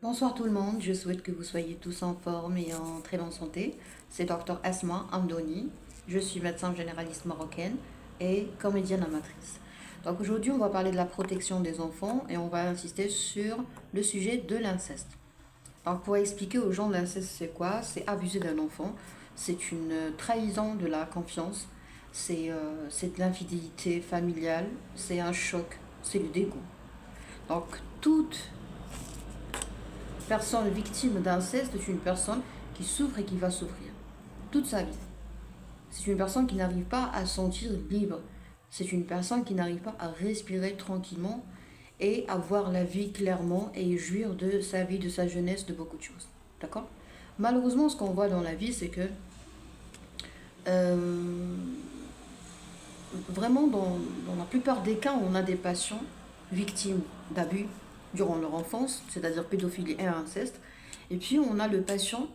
Bonsoir tout le monde, je souhaite que vous soyez tous en forme et en très bonne santé. C'est Dr Asma Amdouni, je suis médecin généraliste marocaine et comédienne amatrice. Donc aujourd'hui on va parler de la protection des enfants et on va insister sur le sujet de l'inceste. Donc pour expliquer aux gens l'inceste c'est quoi? C'est abuser d'un enfant, c'est une trahison de la confiance, c'est de l'infidélité familiale, c'est un choc, c'est le dégoût. Donc toute personne victime d'inceste est une personne qui souffre et qui va souffrir toute sa vie. C'est une personne qui n'arrive pas à se sentir libre. C'est une personne qui n'arrive pas à respirer tranquillement et à voir la vie clairement et jouir de sa vie, de sa jeunesse, de beaucoup de choses. D'accord? Malheureusement, ce qu'on voit dans la vie, c'est que euh, vraiment, dans la plupart des cas, on a des patients victimes d'abus durant leur enfance, c'est-à-dire pédophilie et inceste. Et puis, on a le patient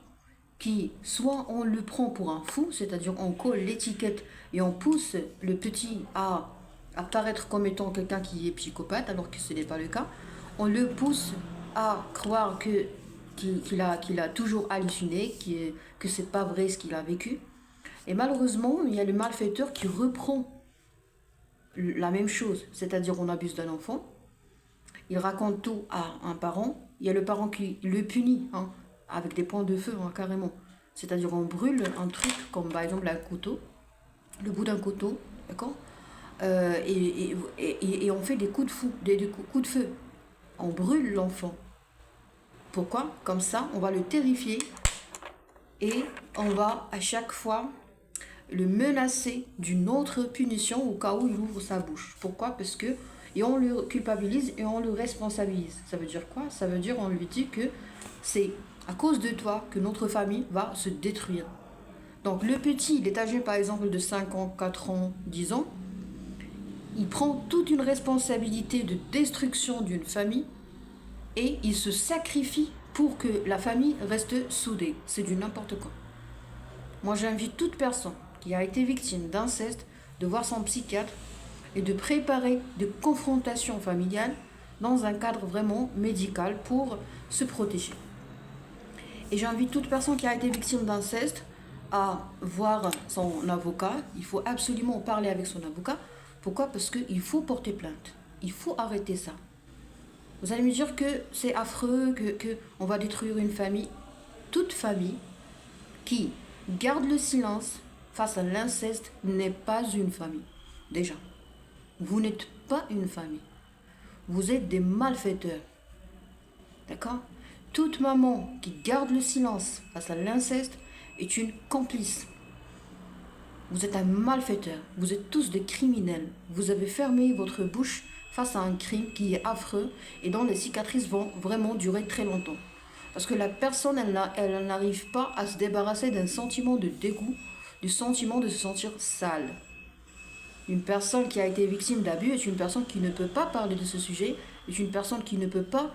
qui, soit on le prend pour un fou, c'est-à-dire on colle l'étiquette et on pousse le petit à apparaître comme étant quelqu'un qui est psychopathe, alors que ce n'est pas le cas. On le pousse à croire qu'il a toujours halluciné, que c'est pas vrai ce qu'il a vécu. Et malheureusement, il y a le malfaiteur qui reprend la même chose, c'est-à-dire on abuse d'un enfant, il raconte tout à un parent, il y a le parent qui le punit avec des points de feu carrément, c'est-à-dire on brûle un truc comme par exemple un couteau, le bout d'un couteau, d'accord. Et on fait des coups de fou, des coups de feu, on brûle l'enfant. Pourquoi? Comme ça, on va le terrifier et on va à chaque fois le menacer d'une autre punition au cas où il ouvre sa bouche. Pourquoi? Parce que et on le culpabilise et on le responsabilise. Ça veut dire quoi? Ça veut dire on lui dit que c'est à cause de toi que notre famille va se détruire. Donc le petit, il est âgé par exemple de 5 ans, 4 ans, 10 ans, il prend toute une responsabilité de destruction d'une famille et il se sacrifie pour que la famille reste soudée. C'est du n'importe quoi. Moi j'invite toute personne qui a été victime d'inceste de voir son psychiatre et de préparer des confrontations familiales dans un cadre vraiment médical pour se protéger. Et j'invite toute personne qui a été victime d'inceste à voir son avocat. Il faut absolument parler avec son avocat. Pourquoi? Parce qu'il faut porter plainte. Il faut arrêter ça. Vous allez me dire que c'est affreux, que on va détruire une famille. Toute famille qui garde le silence face à l'inceste n'est pas une famille. Déjà, vous n'êtes pas une famille. Vous êtes des malfaiteurs. D'accord? Toute maman qui garde le silence face à l'inceste est une complice. Vous êtes un malfaiteur. Vous êtes tous des criminels. Vous avez fermé votre bouche face à un crime qui est affreux et dont les cicatrices vont vraiment durer très longtemps. Parce que la personne, elle n'arrive pas à se débarrasser d'un sentiment de dégoût, du sentiment de se sentir sale. Une personne qui a été victime d'abus est une personne qui ne peut pas parler de ce sujet, est une personne qui ne peut pas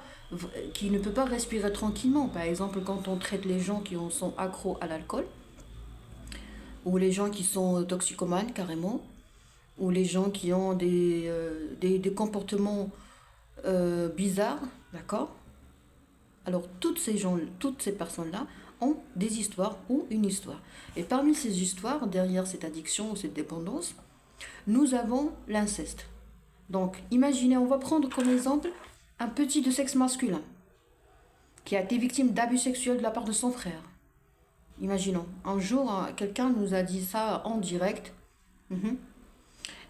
respirer tranquillement. Par exemple, quand on traite les gens qui sont accros à l'alcool, ou les gens qui sont toxicomanes carrément, ou les gens qui ont des comportements bizarres, d'accord. Alors toutes ces personnes-là ont des histoires ou une histoire. Et parmi ces histoires, derrière cette addiction ou cette dépendance, nous avons l'inceste. Donc imaginez, on va prendre comme exemple un petit de sexe masculin qui a été victime d'abus sexuels de la part de son frère. Imaginons, un jour, quelqu'un nous a dit ça en direct.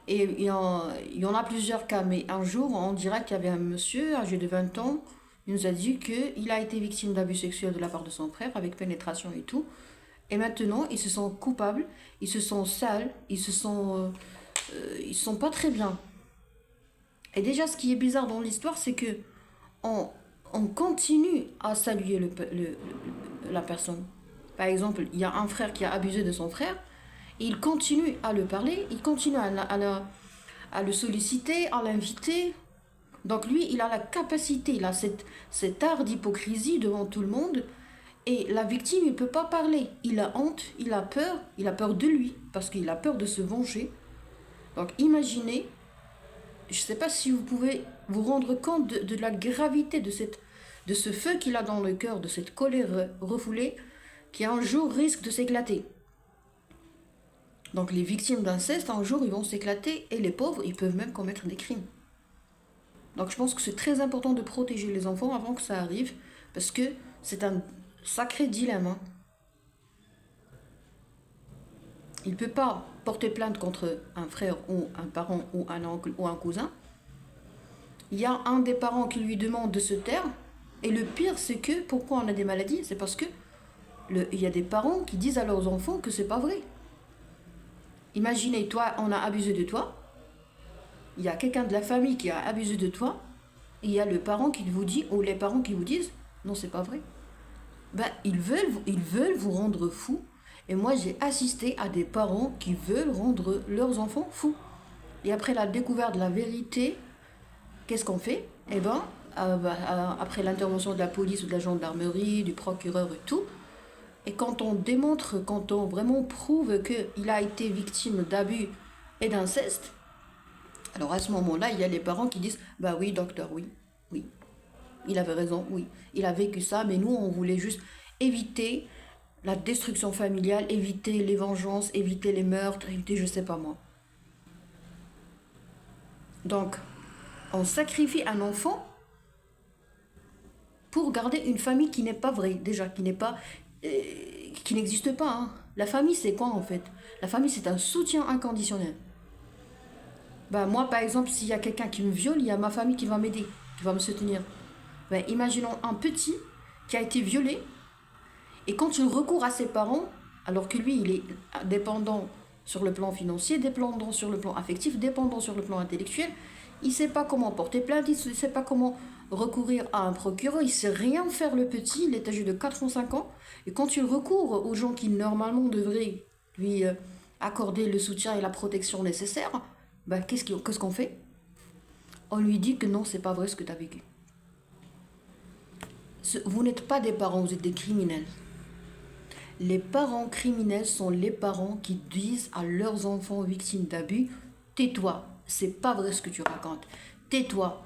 Et il y en a plusieurs cas, mais un jour, en direct, il y avait un monsieur âgé de 20 ans. Il nous a dit qu'il a été victime d'abus sexuels de la part de son frère, avec pénétration et tout. Et maintenant, il se sent coupable, il se sent sale, ils se sont pas très bien. Et déjà, ce qui est bizarre dans l'histoire, c'est que on continue à saluer la personne. Par exemple, il y a un frère qui a abusé de son frère, et il continue à le parler, il continue à le solliciter, à l'inviter. Donc lui, il a la capacité, il a cet art d'hypocrisie devant tout le monde. Et la victime, il ne peut pas parler. Il a honte, il a peur de lui, parce qu'il a peur de se venger. Donc imaginez, je ne sais pas si vous pouvez vous rendre compte de la gravité de de ce feu qu'il a dans le cœur, de cette colère refoulée, qui un jour risque de s'éclater. Donc les victimes d'inceste, un jour, ils vont s'éclater, et les pauvres, ils peuvent même commettre des crimes. Donc je pense que c'est très important de protéger les enfants avant que ça arrive, parce que c'est un sacré dilemme. Hein. Il ne peut pas porter plainte contre un frère ou un parent ou un oncle ou un cousin. Il y a un des parents qui lui demande de se taire. Et le pire, c'est que, pourquoi on a des maladies? C'est parce que il y a des parents qui disent à leurs enfants que c'est pas vrai. Imaginez, toi, on a abusé de toi. Il y a quelqu'un de la famille qui a abusé de toi. Et il y a le parent qui vous dit, ou les parents qui vous disent, non, c'est pas vrai. Ben, ils veulent vous rendre fou. Et moi, j'ai assisté à des parents qui veulent rendre leurs enfants fous. Et après la découverte de la vérité, qu'est-ce qu'on fait? Eh ben, après l'intervention de la police ou de la gendarmerie, du procureur et tout, et quand on démontre, quand on vraiment prouve qu'il a été victime d'abus et d'inceste, alors à ce moment-là, il y a les parents qui disent, bah oui, docteur, oui, oui, il avait raison, oui, il a vécu ça, mais nous, on voulait juste éviter la destruction familiale, éviter les vengeances, éviter les meurtres, éviter je sais pas moi. Donc, on sacrifie un enfant pour garder une famille qui n'est pas vraie, déjà, qui n'existe pas. Hein. La famille, c'est quoi en fait? La famille, c'est un soutien inconditionnel. Bah, moi, par exemple, s'il y a quelqu'un qui me viole, il y a ma famille qui va m'aider, qui va me soutenir. Bah, imaginons un petit qui a été violé, et quand il recourt à ses parents, alors que lui, il est dépendant sur le plan financier, dépendant sur le plan affectif, dépendant sur le plan intellectuel, il ne sait pas comment porter plainte, il ne sait pas comment recourir à un procureur, il ne sait rien faire le petit, il est âgé de 4 ou 5 ans, et quand il recourt aux gens qui normalement devraient lui accorder le soutien et la protection nécessaires, ben, qu'est-ce qu'on fait? On lui dit que non, c'est pas vrai ce que tu as vécu. Vous n'êtes pas des parents, vous êtes des criminels. Les parents criminels sont les parents qui disent à leurs enfants victimes d'abus, tais-toi, c'est pas vrai ce que tu racontes, tais-toi,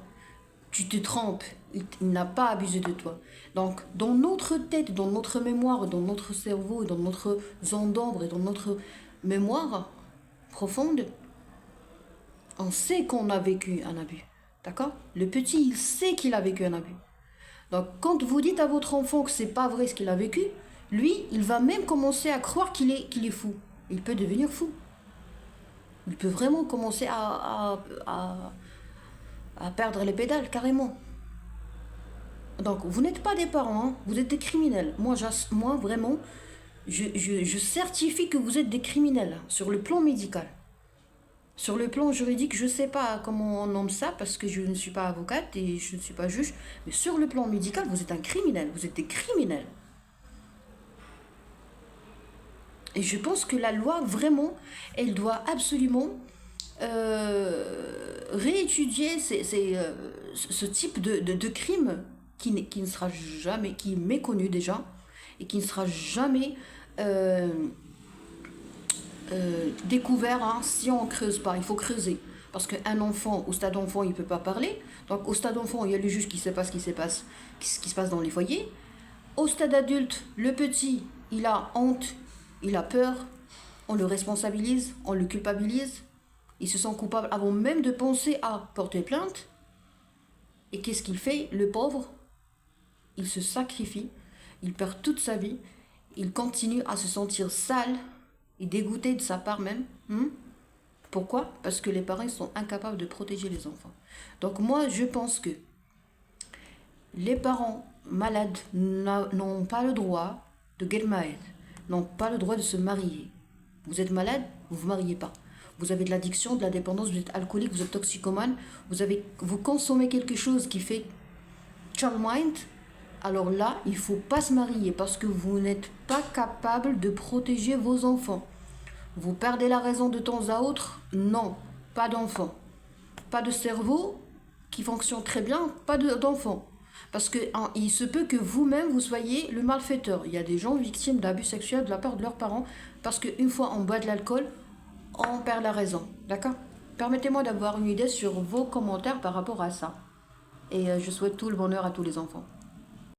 tu te trompes, il n'a pas abusé de toi. Donc, dans notre tête, dans notre mémoire, dans notre cerveau, dans notre zone d'ombre et dans notre mémoire profonde, on sait qu'on a vécu un abus. D'accord? Le petit, il sait qu'il a vécu un abus. Donc, quand vous dites à votre enfant que c'est pas vrai ce qu'il a vécu, lui, il va même commencer à croire qu'il est fou. Il peut devenir fou. Il peut vraiment commencer à perdre les pédales, carrément. Donc, vous n'êtes pas des parents, hein, vous êtes des criminels. Moi, vraiment, je certifie que vous êtes des criminels hein, sur le plan médical. Sur le plan juridique, je ne sais pas comment on nomme ça parce que je ne suis pas avocate et je ne suis pas juge. Mais sur le plan médical, vous êtes un criminel. Vous êtes des criminels. Et je pense que la loi, vraiment, elle doit absolument réétudier ce type de crime qui ne sera jamais, qui est méconnu déjà et qui ne sera jamais découvert hein, si on ne creuse pas. Il faut creuser. Parce qu'un enfant, au stade enfant, il ne peut pas parler. Donc au stade enfant, il y a le juge qui sait pas ce qui se passe dans les foyers. Au stade adulte, le petit, il a honte, il a peur, on le responsabilise, on le culpabilise. Il se sent coupable avant même de penser à porter plainte. Et qu'est-ce qu'il fait, le pauvre? Il se sacrifie, il perd toute sa vie, il continue à se sentir sale et dégoûté de sa part même. Pourquoi? Parce que les parents sont incapables de protéger les enfants. Donc moi, je pense que les parents malades n'ont pas le droit de get married, n'ont pas le droit de se marier. Vous êtes malade, vous ne vous mariez pas. Vous avez de l'addiction, de la dépendance, vous êtes alcoolique, vous êtes toxicomane, vous consommez quelque chose qui fait child mind, alors là, il ne faut pas se marier parce que vous n'êtes pas capable de protéger vos enfants. Vous perdez la raison de temps à autre? Non, pas d'enfant. Pas de cerveau qui fonctionne très bien, pas d'enfant. Parce que il se peut que vous-même, vous soyez le malfaiteur. Il y a des gens victimes d'abus sexuels de la part de leurs parents parce qu'une fois on boit de l'alcool, on perd la raison. D'accord? Permettez-moi d'avoir une idée sur vos commentaires par rapport à ça. Et je souhaite tout le bonheur à tous les enfants.